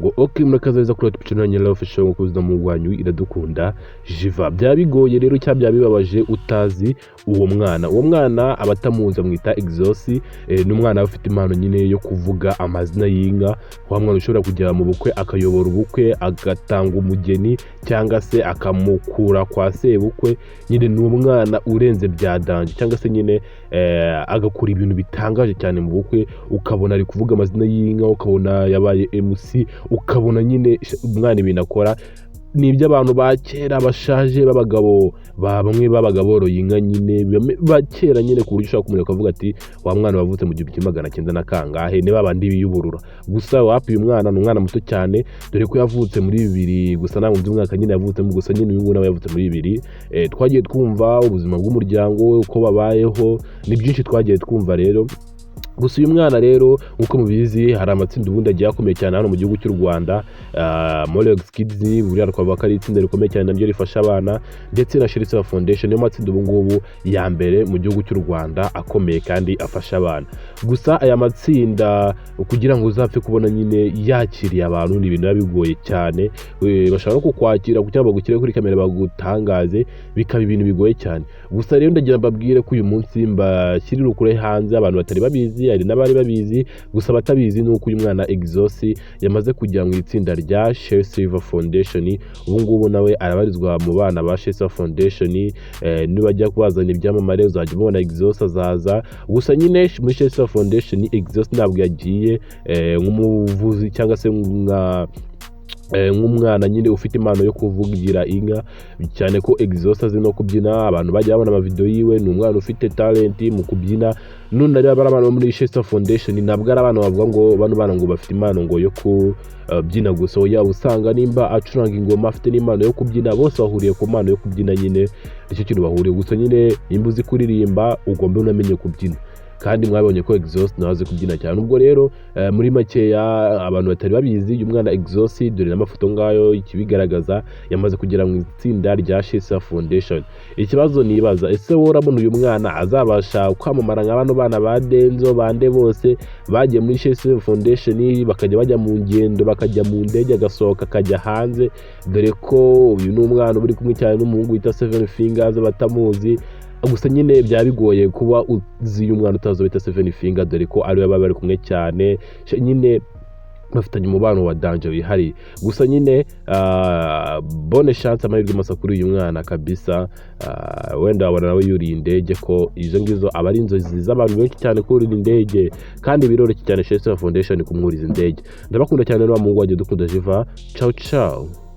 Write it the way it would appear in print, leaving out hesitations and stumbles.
ngo okay murakaza kuri channel yanyu Love Show ngo kuza mu rwanyu iradukunda Jiva. Byabigoye rero cyabya bibabaje utazi uwo mwana abatamuza mwita Exos, ni umwana ufite impano nyine yo kuvuga amazina y'inka. Wa mwana ushobora kujya mu bukwe akayobora ubukwe, agatanga umugeni cyangwa se akamukura kwa sebukwe. Nyine ni umwana urenze bya danje cyangwa se nyine agakura ibintu bitangaje cyane mu bukwe, ukabona ari kuvuga amazina y'inka, ukabona yabaye MC, ukabona nyine umwana ibintu akora ni iby'abantu ba kera bashaje b'abagabo bamwe boroye inka nyine ba kera nyine, ku buryo ushaka kumenya ukavuga ati wa mwana wavutse mu 1900 na kangahe, ni babandi biyuburura. Gusa wapi uyu mwana ni umwana muto cyane, dore ko yavutse muri 2000 gusa ntabwo nzi umwaka nyine yavutse mu, gusa nyine uyu nguyu nawe yavutse muri 2000. Twagiye twumva ubuzima bw'umuryango we uko babayeho, ni byinshi twagiye twumva rero. Gusa uyu mwana rero uko mubizi hari amatsinda ubundi agiye akomeye cyane hano mu gihugu cy'u Rwanda, Molex Kids buriya twavuga ko ari itsinda rikomeye cyane nabyo rifasha abana, ndetse na Sherrie Foundation niyo matsinda ubu ngubu ya mbere mu gihugu cy'u Rwanda akomeye kandi afasha abana. Gusa aya matsinda kugira ngo uzapfe kubona nyine yakiriye abantu ni ibintu bigoye cyane, bashaka no kukwakira kugira ngo bagukire kuri kamera bagutangaze, bikaba ibintu bigoye cyane. Gusa rero ndagira mbabwire ko uyu munsi mbashyirira ukure hanze abantu batari babizi, hari n'abari babizi, gusa batabizi nuko uyu mwana Exos yamaze kujya mu itsinda rya Sherrie Foundation. Ubu ngubu nawe arabarizwa mu bana ba Sherrie Foundation. Nibajya kubazana ibyamamare uzajya ubona Exos azaza. Gusa nyine muri Sherrie Foundation Exos ntabwo yagiye nk'umuvuzi cyangwa se nk'umwana nyine ufite impano yo kuvugira inka, cyane ko Exos azi no kubyina. Abantu bajya babona amavideo yiwe, ni umwana ufite talent mu kubyina. None ari abana muri Sherrie Foundation ntabwo ari abana bavuga ngo bano bana ngo bafite impano ngo yo kubyina gusa, oya usanga nimba acuranga ingoma afite n'impano yo kubyina, bose bahuriye ku mpano yo kubyina nyine, icyo kintu bahuriye. Gusa nyine nimba uzi kuririmba ugomba unamenye kubyina, kandi mwabonye ko Exos naze kubyina cyane. Ubwo rero muri makeya abantu batari babizi uyu mwana Exos, dore n'amafoto ngayo ikibigaragaza, yamaze kugera mu itsinda rya Sherrie Foundation. Ikibazo nibaza, ese wowe urabona uyu mwana azabasha kwamamara nk'abano bana ba Denzo bande bose bagiye muri Sherrie Foundation bakajya bajya mu ngendo, bakajya mu ndege agasohoka akajya hanze, dore ko uyu ni umwana uri kumwe cyane n'umuhungu wita 7 Fingers batamuzi. Gusa nyine byabigoye kuba uzi uyu mwana utazo bita 7 Fingers, dore ko ari we bari kumwe cyane, nyine bafitanye umubano wa danger wihari. Gusa nyine bonne chance, amahirwe masa kuri uyu mwana kabisa. Wenda wabona nawe yuriye indege, ko izo ngizo aba ari inzozi z'abantu benshi cyane kurira indege, kandi biroroshye cyane Sherrie Foundation kumwuriza indege. Ndabakunda cyane n'abamungu wagiye dukunda Jiva. Ciao ciao.